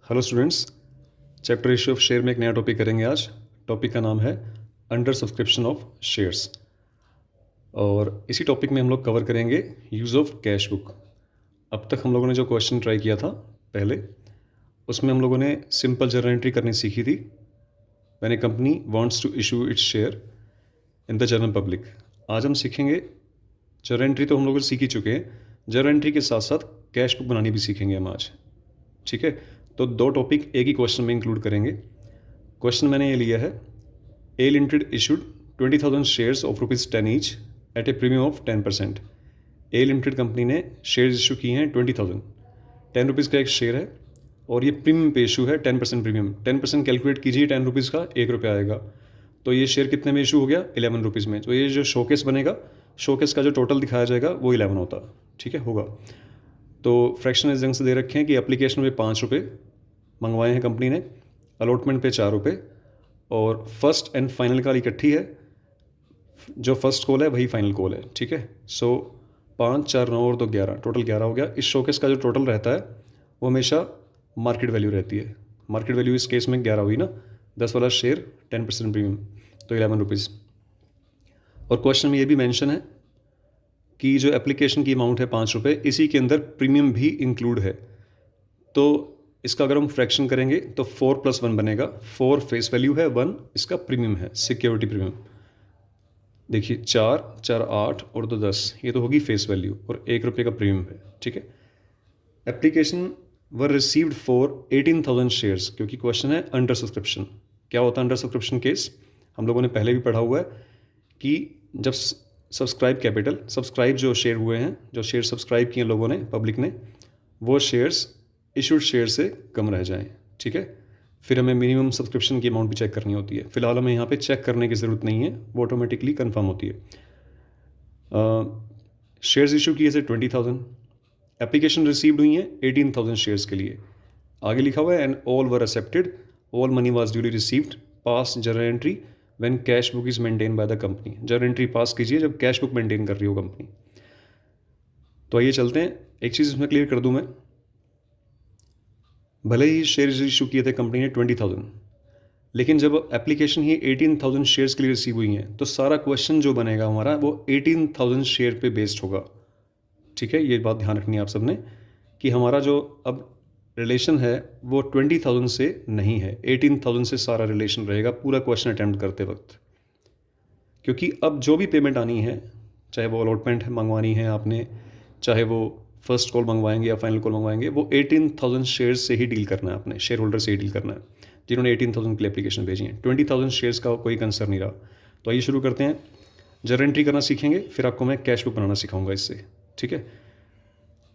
Hello students, chapter ratio of share में एक नया टॉपिक करेंगे आज। टॉपिक का नाम है अंडर सब्सक्रिप्शन ऑफ शेयर्स। और इसी टॉपिक में हम लोग कवर करेंगे यूज़ ऑफ कैश बुक। अब तक हम लोगों ने जो क्वेश्चन ट्राई किया था पहले, उसमें हम लोगों ने सिंपल जर्नल एंट्री करनी सीखी थी। When a company wants to issue its share in the general public. आज हम सीखेंगे, जर्नल एंट्री तो हम लोग सीख ही चुके हैं, जर्नल एंट्री के साथ साथ कैश बुक बनानी भी सीखेंगे हम आज। ठीक है, तो दो टॉपिक एक ही क्वेश्चन में इंक्लूड करेंगे। क्वेश्चन मैंने ये लिया है, A limited issued 20,000 shares of ₹10 each at a premium of 10%। A limited company ने शेयर्स इशू किए हैं 20,000, ₹10 का एक शेयर है और ये प्रीमियम पे इशू है 10% प्रीमियम। 10% कैलकुलेट कीजिए, ₹10 का ₹1 आएगा। तो ये शेयर कितने में इशू हो गया? ₹11 में। तो ये जो शोकेस बनेगा, शोकेस का जो टोटल दिखाया जाएगा वो 11 होता। ठीक है, होगा। तो फ्रैक्शनल जंग से दे रखे हैं कि एप्लीकेशन में ₹5 मंगवाए हैं कंपनी ने, अलॉटमेंट पे ₹4 और फर्स्ट एंड फाइनल का इकट्ठी है। जो फर्स्ट कॉल है वही फाइनल कॉल है। ठीक है, सो 5, 4, 9 और 2 11, टोटल 11 हो गया। इस शोकेस का जो टोटल रहता है वो हमेशा मार्केट वैल्यू रहती है। मार्केट वैल्यू इस केस में 11 हुई ना, 10 वाला शेयर 10% प्रीमियम, तो ₹11। और क्वेश्चन में ये भी मेंशन है कि जो एप्लीकेशन की अमाउंट है ₹5, इसी के अंदर प्रीमियम भी इंक्लूड है। तो इसका अगर हम फ्रैक्शन करेंगे तो 4 + 1 बनेगा। 4 फेस वैल्यू है, 1 इसका प्रीमियम है, सिक्योरिटी प्रीमियम। देखिए 4, 4, 8 और 2 10, ये तो होगी फेस वैल्यू और ₹1 का प्रीमियम है। ठीक है, application were received for 18,000 shares, क्योंकि क्वेश्चन है अंडर सब्सक्रिप्शन। क्या होता है अंडर सब्सक्रिप्शन केस? हम लोगों ने पहले भी पढ़ा हुआ है कि जब सब्सक्राइब कैपिटल, सब्सक्राइब जो शेयर हुए हैं, जो शेयर सब्सक्राइब किए लोगों ने, पब्लिक ने, वो शेयर्स इशूड शेयर से कम रह जाएं। ठीक है, फिर हमें मिनिमम सब्सक्रिप्शन की अमाउंट भी चेक करनी होती है। फिलहाल हमें यहाँ पे चेक करने की ज़रूरत नहीं है, वो ऑटोमेटिकली कंफर्म होती है। शेयर्स इशू किए थे 20,000, एप्लीकेशन रिसीव्ड हुई हैं 18,000 शेयर्स के लिए। आगे लिखा हुआ है and all were accepted, all money was duly received, pass journal entry when cash book is maintain by the company. Journal entry पास कीजिए जब कैश बुक मेंटेन कर रही हो कंपनी। तो आइए चलते हैं, एक चीज़ इसमें क्लियर कर दूं मैं, भले ही शेयर्स इशू किए थे कंपनी ने 20,000, लेकिन जब एप्लीकेशन ही 18,000 शेयर्स के लिए रिसीव हुई हैं तो सारा क्वेश्चन जो बनेगा हमारा वो 18,000 शेयर पे बेस्ड होगा। ठीक है, ये बात ध्यान रखनी है आप सबने कि हमारा जो अब रिलेशन है वो 20,000 से नहीं है, 18,000 से सारा रिलेशन रहेगा पूरा क्वेश्चन अटैम्प्ट करते वक्त। क्योंकि अब जो भी पेमेंट आनी है, चाहे वो अलॉटमेंट मंगवानी है आपने, चाहे वो फर्स्ट कॉल मंगवाएंगे या फाइनल कॉल मंगवाएंगे, वो 18,000 शेयर्स से ही डील करना है आपने, शेयर होल्डर से ही डील करना है जिन्होंने 18,000 के लिए एप्लीकेशन भेजी है। 20,000 शेयर्स का कोई कंसर्न नहीं रहा। तो आइए शुरू करते हैं, जर्नल एंट्री करना सीखेंगे, फिर आपको मैं कैश बुक बनाना सिखाऊंगा इससे। ठीक है,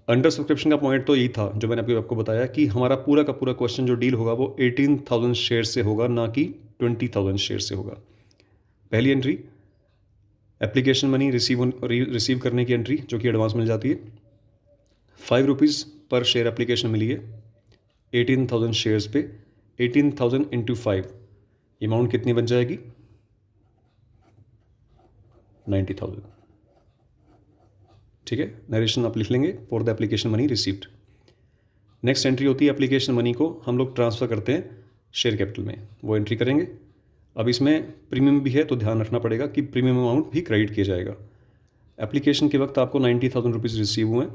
अंडर सब्सक्रिप्शन का पॉइंट तो यही था जो मैंने आपको बताया कि हमारा पूरा का पूरा क्वेश्चन जो डील होगा वो 18,000 शेयर से होगा, ना कि 20,000 शेयर से होगा। पहली एंट्री, एप्लीकेशन मनी रिसीव करने की एंट्री जो कि एडवांस मिल जाती है। ₹5 पर शेयर एप्लीकेशन मिली है 18,000 शेयर्स पे। 18,000 इंटू 5, अमाउंट कितनी बन जाएगी? 90,000। ठीक है, नरेशन आप लिख लेंगे for the application money received. Next entry होती है, एप्लीकेशन मनी को हम लोग ट्रांसफ़र करते हैं शेयर कैपिटल में, वो एंट्री करेंगे। अब इसमें प्रीमियम भी है तो ध्यान रखना पड़ेगा कि प्रीमियम अमाउंट भी क्रेडिट किया जाएगा। एप्लीकेशन के वक्त आपको 90,000 रुपीज़ रिसीव हुए हैं,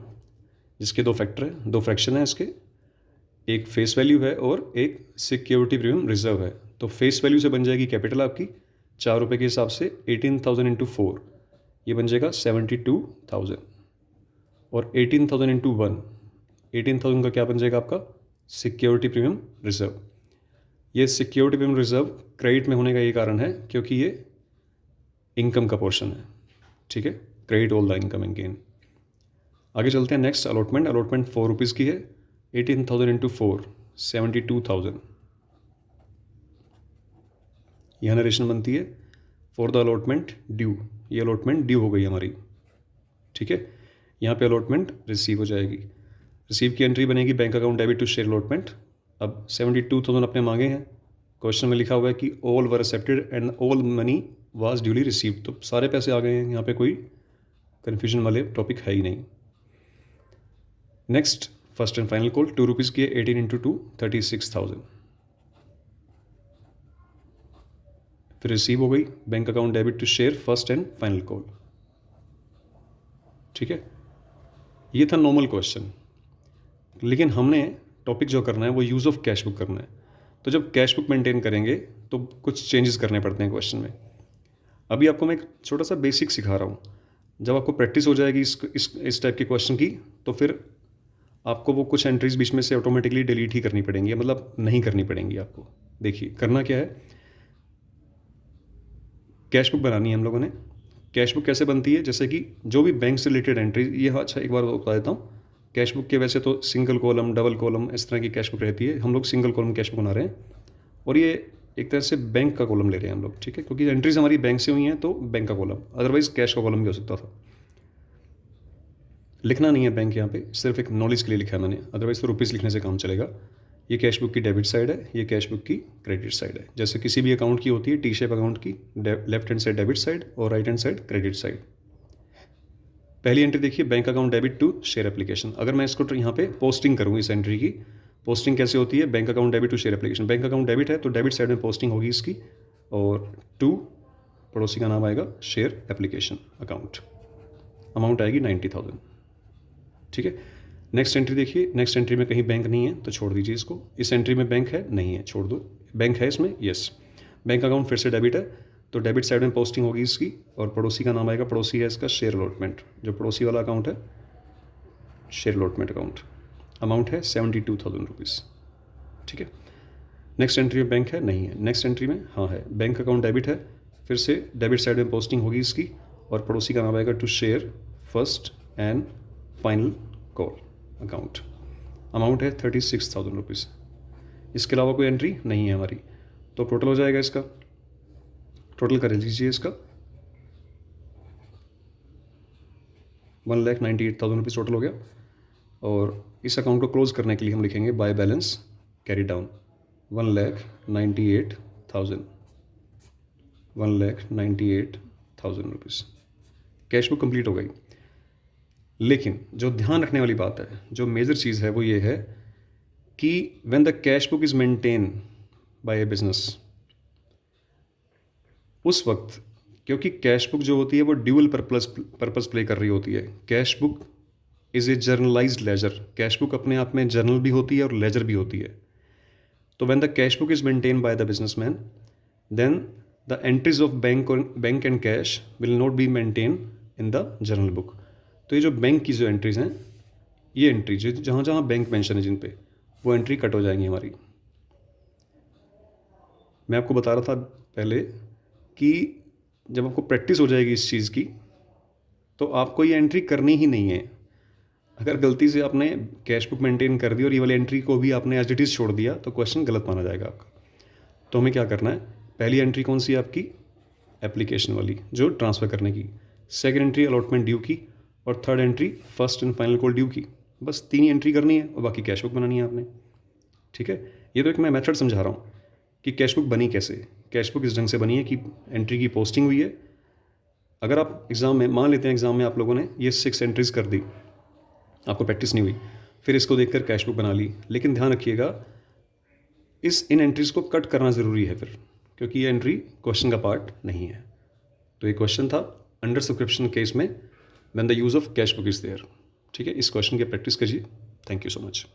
जिसके दो फैक्टर हैं, दो फ्रैक्शन हैं इसके, एक फेस वैल्यू है और एक सिक्योरिटी प्रीमियम रिजर्व है। तो फेस वैल्यू से बन जाएगी कैपिटल आपकी ₹4 के हिसाब से 18,000 इंटू 4, ये बन जाएगा 72,000। और 18,000 इंटू 1, 18,000 का क्या बन जाएगा आपका? Security premium reserve. ये सिक्योरिटी प्रीमियम रिजर्व क्रेडिट में होने का ये कारण है क्योंकि ये इनकम का पोर्शन है। ठीक है, credit all the income and gain. आगे चलते हैं, नेक्स्ट अलॉटमेंट। अलॉटमेंट ₹4 की है, 18,000 इंटू 4, 72,000। यह नरेशन बनती है फॉर द अलॉटमेंट ड्यू, ये अलॉटमेंट ड्यू हो गई हमारी। ठीक है, यहाँ पे अलॉटमेंट रिसीव हो जाएगी। रिसीव की एंट्री बनेगी bank account debit to share allotment. अब 72,000 अपने मांगे हैं, क्वेश्चन में लिखा हुआ है कि all were accepted and all money was duly received, तो सारे पैसे आ गए हैं, यहाँ पे कोई कन्फ्यूजन वाले टॉपिक है ही नहीं। Next first and final call 2 rupees की है, 18 इंटू 2 36,000। फिर रिसीव हो गई, bank account debit to share first and final call. ठीक है, ये था नॉर्मल क्वेश्चन। लेकिन हमने टॉपिक जो करना है वो यूज़ ऑफ कैश बुक करना है। तो जब कैश बुक मेंटेन करेंगे तो कुछ चेंजेस करने पड़ते हैं क्वेश्चन में। अभी आपको मैं एक छोटा सा बेसिक सिखा रहा हूँ। जब आपको प्रैक्टिस हो जाएगी इस टाइप के क्वेश्चन की, तो फिर आपको वो कुछ एंट्रीज बीच में से ऑटोमेटिकली डिलीट ही करनी पड़ेंगी, मतलब नहीं करनी पड़ेंगी आपको। देखिए करना क्या है, कैश बुक बनानी है हम लोगों ने। कैश बुक कैसे बनती है, जैसे कि जो भी बैंक से रिलेटेड एंट्री, ये अच्छा एक बार बता देता हूँ। कैश बुक के वैसे तो सिंगल कॉलम, डबल कॉलम, इस तरह की कैश बुक रहती है। हम लोग सिंगल कॉलम कैश बुक बना रहे हैं और ये एक तरह से बैंक का कॉलम ले रहे हैं हम लोग। ठीक है, क्योंकि एंट्रीज हमारी बैंक से हुई हैं तो बैंक का कॉलम, अदरवाइज कैश का कॉलम भी हो सकता था। लिखना नहीं है बैंक यहाँ पे, सिर्फ एक नॉलेज के लिए लिखा है मैंने, अदरवाइज तो रुपीज़ लिखने से काम चलेगा। ये कैश बुक की डेबिट साइड है, ये कैश बुक की क्रेडिट साइड है। जैसे किसी भी अकाउंट की होती है टी शेप अकाउंट की, left hand side debit side और right hand side credit side. पहली एंट्री देखिए, bank account debit to share application. अगर मैं इसको यहाँ पे पोस्टिंग करूँ, इस एंट्री की पोस्टिंग कैसे होती है, bank account debit to share application. Bank account debit है तो डेबिट साइड में पोस्टिंग होगी इसकी, और टू पड़ोसी का नाम आएगा शेयर एप्लीकेशन अकाउंट। अमाउंट आएगी 90,000। ठीक है, नेक्स्ट एंट्री देखिए। नेक्स्ट एंट्री में कहीं बैंक नहीं है तो छोड़ दीजिए इसको। इस एंट्री में बैंक है, नहीं है, छोड़ दो। बैंक है इसमें, यस। बैंक अकाउंट फिर से डेबिट है तो डेबिट साइड में पोस्टिंग होगी इसकी, और पड़ोसी का नाम आएगा, पड़ोसी है इसका शेयर अलॉटमेंट, जो पड़ोसी वाला अकाउंट है शेयर अलॉटमेंट अकाउंट। अमाउंट है 72,000 रुपीज़। ठीक है, नेक्स्ट एंट्री में बैंक है, नहीं है। नेक्स्ट एंट्री में हाँ है, बैंक अकाउंट डेबिट है, फिर से डेबिट साइड में पोस्टिंग होगी इसकी, और पड़ोसी का नाम आएगा to share first and final call account. Amount है 36,000 रुपीज़। इसके अलावा कोई एंट्री नहीं है हमारी, तो टोटल हो जाएगा इसका, टोटल कर लीजिए इसका 1,98,000 रुपीज़ टोटल हो गया। और इस अकाउंट को क्लोज करने के लिए हम लिखेंगे by balance carry down 1,98,000, 1,98,000 rupees. Cash book complete हो गई। लेकिन जो ध्यान रखने वाली बात है, जो मेजर चीज़ है, वो ये है कि when the cash book is maintain bye A business, उस वक्त, क्योंकि कैश बुक जो होती है वो ड्यूअल पर्पस प्ले कर रही होती है। Cash book is a journalised ledger. Cash book अपने आप में जर्नल भी होती है और लेजर भी होती है। तो when the cash book is maintain by the businessman, then the entries of bank and cash will not be maintain in the journal book. तो ये जो बैंक की जो एंट्रीज हैं, ये एंट्री जो जहाँ जहाँ बैंक मेंशन है जिन पे, वो एंट्री कट हो जाएंगी हमारी। मैं आपको बता रहा था पहले कि जब आपको प्रैक्टिस हो जाएगी इस चीज़ की, तो आपको ये एंट्री करनी ही नहीं है। अगर गलती से आपने कैश बुक मेंटेन कर दी और ये वाली एंट्री को भी आपने एज इट इज़ छोड़ दिया, तो क्वेश्चन गलत माना जाएगा आपका। तो हमें क्या करना है, पहली एंट्री कौन सी है आपकी, एप्लीकेशन वाली, जो ट्रांसफ़र करने की। सेकेंड एंट्री अलॉटमेंट ड्यू की, और third entry first and final call due की। बस 3 ही एंट्री करनी है और बाकी कैश बुक बनानी है आपने। ठीक है, ये तो एक मैं मेथड समझा रहा हूँ कि कैश बुक बनी कैसे। कैश बुक इस ढंग से बनी है कि एंट्री की पोस्टिंग हुई है। अगर आप एग्ज़ाम में, मान लेते हैं एग्ज़ाम में आप लोगों ने ये 6 एंट्रीज कर दी, आपको प्रैक्टिस नहीं हुई, फिर इसको देखकर कैश बुक बना ली, लेकिन ध्यान रखिएगा इन एंट्रीज़ को कट करना ज़रूरी है फिर, क्योंकि ये एंट्री क्वेश्चन का पार्ट नहीं है। तो ये क्वेश्चन था अंडर सब्सक्रिप्शन केस में when the use of cash book is there. ठीक है, इस क्वेश्चन की प्रैक्टिस कीजिए। Thank you so much.